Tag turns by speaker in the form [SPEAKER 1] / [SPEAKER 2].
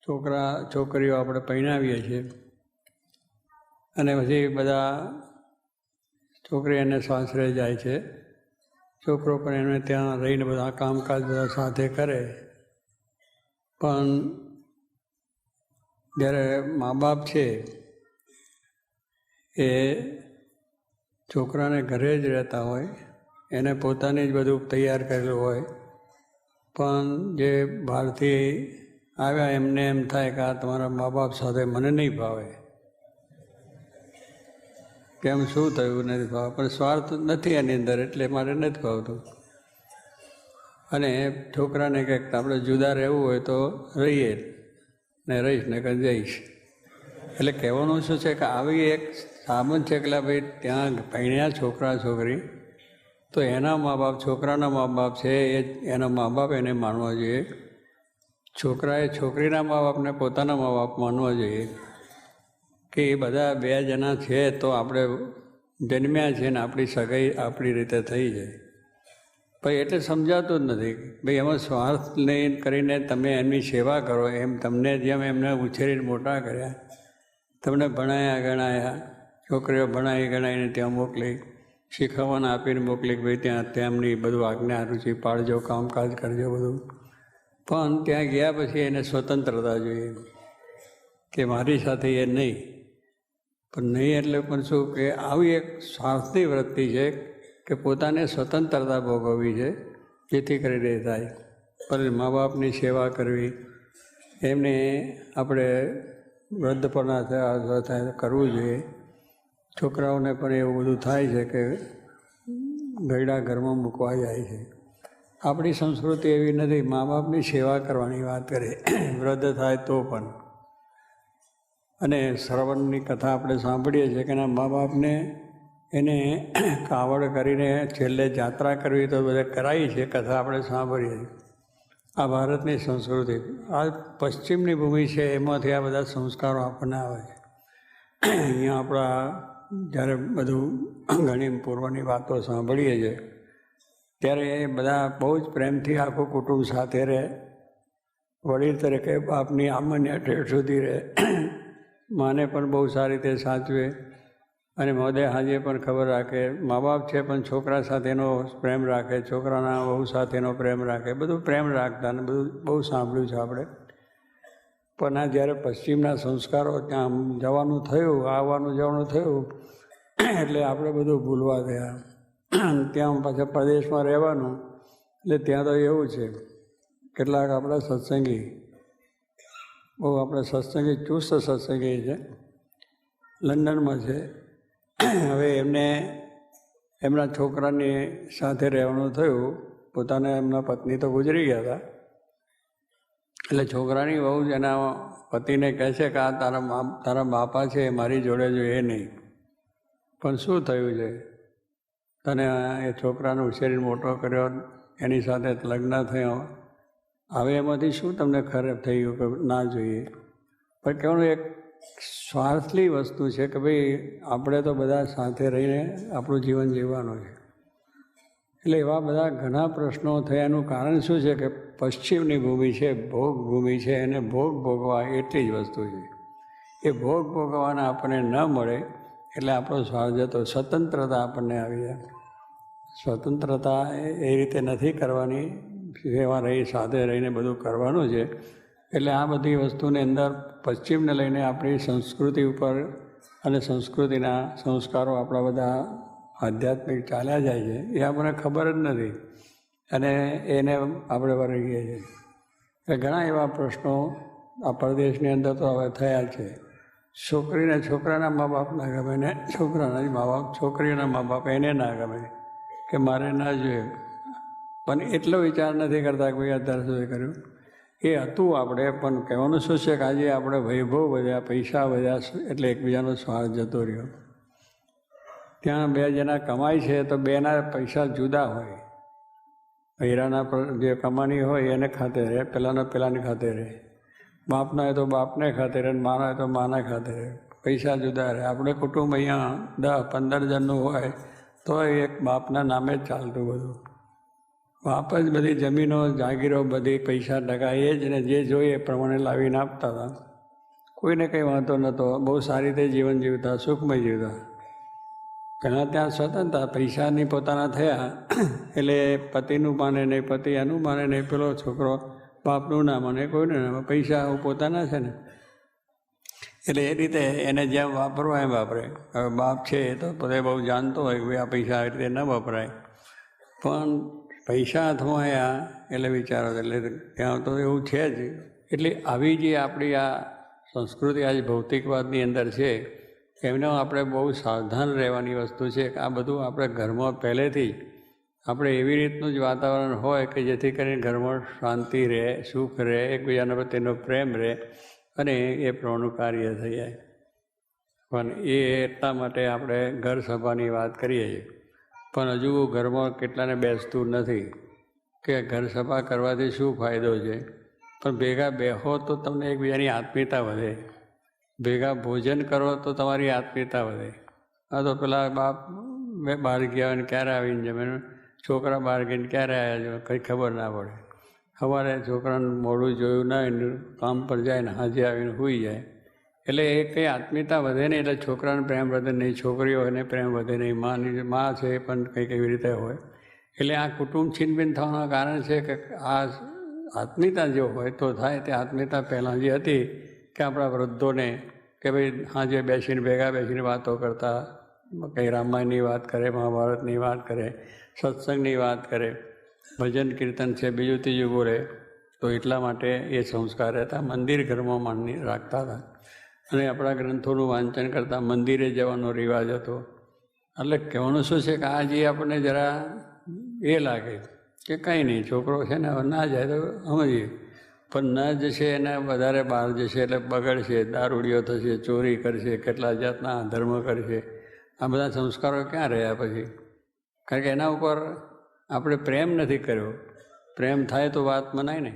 [SPEAKER 1] છોકરા છોકરીઓ આપણે પરણાવીએ છીએ અને પછી બધા છોકરી એને સાસરે જાય છે, છોકરો પણ એને ત્યાં રહીને બધા કામકાજ બધા સાથે કરે. પણ જ્યારે મા બાપ છે એ છોકરાને ઘરે જ રહેતા હોય, એને પોતાને જ બધું તૈયાર કરેલું હોય, પણ જે બહારથી આવ્યા એમને એમ થાય કે આ તમારા મા બાપ સાથે મને નહીં ભાવે, કેમ શું થયું નથી ભાવ, પણ સ્વાર્થ નથી એની અંદર એટલે મારે નથી ભાવતું. અને છોકરાને કંઈક આપણે જુદા રહેવું હોય તો રહીએ ને રહીશ ને કંઈ જઈશ. એટલે કહેવાનું શું છે કે આવી એક સાબંધ છે કે ભાઈ ત્યાં પરણ્યા છોકરા છોકરી તો એના મા બાપ, છોકરાના મા બાપ છે એ એના મા બાપ એને માનવા જોઈએ, છોકરાએ છોકરીના મા બાપને પોતાના મા બાપ માનવા જોઈએ કે એ બધા બે જણા છે તો આપણે જન્મ્યા છે ને આપણી સગાઈ આપણી રીતે થઈ જાય. ભાઈ એટલે સમજાતું જ નથી ભાઈ એમાં સ્વાર્થ લઈને કરીને તમે એમની સેવા કરો, એમ તમને જેમ એમને ઉછેરીને મોટા કર્યા, તમને ભણાયા ગણાયા, છોકરીઓ ભણાવી ગણાવીને ત્યાં મોકલી, શીખવવાના આપીને મોકલી ભાઈ ત્યાં તેમની બધું આજ્ઞા રુચિ પાડજો, કામકાજ કરજો બધું. પણ ત્યાં ગયા પછી એને સ્વતંત્રતા જોઈએ કે મારી સાથે એ નહીં. પણ નહીં એટલે પણ શું કે આવી એક સ્વાર્થની વૃત્તિ છે કે પોતાને સ્વતંત્રતા ભોગવવી છે જેથી કરીને થાય. પણ મા બાપની સેવા કરવી, એમને આપણે વૃદ્ધપણા થાય કરવું જોઈએ. છોકરાઓને પણ એવું બધું થાય છે કે ગયડા ઘરમાં મૂકવા જાય છે. આપણી સંસ્કૃતિ એવી નથી, મા બાપની સેવા કરવાની વાત કરે વૃદ્ધ થાય તો પણ. અને શ્રવણની કથા આપણે સાંભળીએ છીએ કે એના મા બાપને એને કાવડ કરીને છેલ્લે જાત્રા કરવી તો બધા કરાવી છે, કથા આપણે સાંભળીએ છીએ. આ ભારતની સંસ્કૃતિ, આ પશ્ચિમની ભૂમિ છે એમાંથી આ બધા સંસ્કારો આપણને આવે છે. અહીંયા આપણા જ્યારે બધું ઘણી પૂર્વની વાતો સાંભળીએ છીએ ત્યારે બધા બહુ જ પ્રેમથી આખું કુટુંબ સાથે રહે, વડીલ તરીકે બાપની આમન્ય ઠેઠ સુધી રહે, માને પણ બહુ સારી રીતે સાચવે અને મોદે હાજે પણ ખબર રાખે. મા બાપ છે પણ છોકરા સાથેનો પ્રેમ રાખે, છોકરાના વહુ સાથેનો પ્રેમ રાખે, બધું પ્રેમ રાખતા અને બધું બહુ સાંભળ્યું છે આપણે. પણ આ જ્યારે પશ્ચિમના સંસ્કારો ત્યાં જવાનું થયું, આવવાનું જવાનું થયું એટલે આપણે બધું ભૂલવા ગયા. ત્યાં પાછા પ્રદેશમાં રહેવાનું એટલે ત્યાં તો એવું છે, કેટલાક આપણા સત્સંગી, બહુ આપણે સત્સંગી ચુસ્ત સત્સંગી છે, લંડનમાં છે. હવે એમને એમના છોકરાની સાથે રહેવાનું થયું, પોતાના એમના પત્ની તો ગુજરી ગયા હતા, એટલે છોકરાની વહુ જ એના પતિને કહે છે કે આ તારા બાપા છે મારી જોડે જો એ નહીં. પણ શું થયું છે, તને એ છોકરાને ઉછેરીને મોટો કર્યો, એની સાથે લગ્ન થયો, હવે એમાંથી શું તમને ખરાબ થઈ ગયું કે ના જોઈએ. પણ કહેવાનું એક સ્વાર્થની વસ્તુ છે કે ભાઈ આપણે તો બધા સાથે રહીને આપણું જીવન જીવવાનું છે. એટલે એવા બધા ઘણા પ્રશ્નો થયાનું કારણ શું છે કે પશ્ચિમની ભૂમિ છે, ભોગ ભૂમિ છે, એને ભોગ ભોગવા એટલી જ વસ્તુ છે. એ ભોગ ભોગવવાના આપણને ન મળે એટલે આપણો સ્વાર્થ જતો, સ્વતંત્રતા આપણને આવી જાય. સ્વતંત્રતા એ રીતે નથી કરવાની, સેવા રહી સાથે રહીને બધું કરવાનું છે. એટલે આ બધી વસ્તુની અંદર પશ્ચિમને લઈને આપણી સંસ્કૃતિ ઉપર અને સંસ્કૃતિના સંસ્કારો આપણા બધા આધ્યાત્મિક ચાલ્યા જાય છે, એ આપણને ખબર જ નથી અને એને આપણે વળગીએ છીએ. એટલે ઘણા એવા પ્રશ્નો આ પ્રદેશની અંદર તો હવે થયા છે. છોકરીને છોકરાના મા બાપ ના ગમે ને છોકરાના જ મા બાપ છોકરીના મા બાપ એને ના ગમે કે મારે ના જોઈએ. પણ એટલો વિચાર નથી કરતા કે ભાઈ અત્યાર સુધી કર્યું એ હતું આપણે. પણ કહેવાનું શું છે કે આજે આપણે વૈભવ વધ્યા, પૈસા વધ્યા એટલે એકબીજાનો સ્વાર્થ જતો રહ્યો. ત્યાં બે જણા કમાય છે તો બેના પૈસા જુદા હોય, હીરાના જે કમાણી હોય એને ખાતે રહે, પેલાને ખાતે રહે, બાપના હોય તો બાપને ખાતે રહે, માના હોય તો માના ખાતે રહે, પૈસા જુદા રહે. આપણે કુટુંબ અહીંયા 10-15 જણનું હોય તો એક બાપના નામે જ ચાલતું બધું, બાપ જ બધી જમીનો જાગીરો બધી પૈસા ટકા એ જ ને જે જોઈએ એ પ્રમાણે લાવીને આપતા હતા. કોઈને કંઈ વાંધો નહોતો, બહુ સારી રીતે જીવન જીવતા, સુખમય જીવતા. ઘણા ત્યાં સ્વતંત્ર, પૈસાની પોતાના થયા એટલે પતિનું માને નહીં, પતિ એનું માને નહીં, પેલો છોકરો બાપનું ના માને, કોઈનું ના માને, પૈસા પોતાના છે ને એટલે એ રીતે એને જેમ વાપરવા એમ વાપરે. હવે બાપ છે તો પોતે બહુ જાણતો હોય કે ભાઈ આ પૈસા આવી રીતે ન વપરાય, પણ પૈસા હાથમાં આવ્યા એટલે વિચારો, એટલે ત્યાં તો એવું છે જ. એટલે આવી જે આપણી આ સંસ્કૃતિ આજ ભૌતિકવાદની અંદર છે એમને આપણે બહુ સાવધાન રહેવાની વસ્તુ છે કે આ બધું આપણે ઘરમાં પહેલેથી જ આપણે એવી રીતનું જ વાતાવરણ હોય કે જેથી કરીને ઘરમાં શાંતિ રહે, સુખ રહે, એકબીજાના પ્રત્યેનો પ્રેમ રહે અને એ પ્રમાણનું કાર્ય થઈ જાય. પણ એ એટલા માટે આપણે ઘર સભાની વાત કરીએ છીએ, પણ હજુ ઘરમાં કેટલાને બેસતું નથી કે ઘર સભા કરવાથી શું ફાયદો છે. પણ ભેગા બેહો તો તમને એકબીજાની આત્મીયતા વધે, ભેગા ભોજન કરો તો તમારી આત્મીયતા વધે. આ તો પેલા બાપ બહાર ગયા હોય ને ક્યારે આવીને જમે, છોકરા બહાર ગઈને ક્યારે આવ્યા છે કંઈ ખબર ના પડે. સવારે છોકરાને મોડું જોયું ના હોય, કામ પર જાય ને હાજે આવીને સૂઈ જાય. એટલે એ કંઈ આત્મીયતા વધે નહીં, એટલે છોકરાને પ્રેમ વધે નહીં, છોકરીઓ એને પ્રેમ વધે નહીં, મા છે એ પણ કંઈક એવી રીતે હોય. એટલે આ કુટુંબ છીનભીન થવાના કારણ છે કે આ આત્મીયતા જો હોય તો થાય. તે આત્મીયતા પહેલાં જે હતી કે આપણા વૃદ્ધોને કે ભાઈ સાંજે બેસીને ભેગા બેસીને વાતો કરતા, કંઈ રામાયણની વાત કરે, મહાભારતની વાત કરે, સત્સંગની વાત કરે, ભજન કીર્તન છે, બીજું ત્રીજું બોલે. તો એટલા માટે એ સંસ્કાર હતા. મંદિર ઘરમાં માની રાખતા હતા અને આપણા ગ્રંથોનું વાંચન કરતા મંદિરે જવાનો રિવાજ હતો. એટલે કહેવાનું શું છે કે આ જે આપણને જરા એ લાગે કે કંઈ નહીં, છોકરો છે ને હવે ના જાય તો સમજીએ, પણ ન જશે એને વધારે બહાર જશે એટલે બગડશે, દારૂડિયો થશે, ચોરી કરશે, કેટલા જાતના ધર્મ કરશે. આ બધા સંસ્કારો ક્યાં રહ્યા પછી? કારણ કે એના ઉપર આપણે પ્રેમ નથી કર્યો. પ્રેમ થાય તો વાત મનાય ને.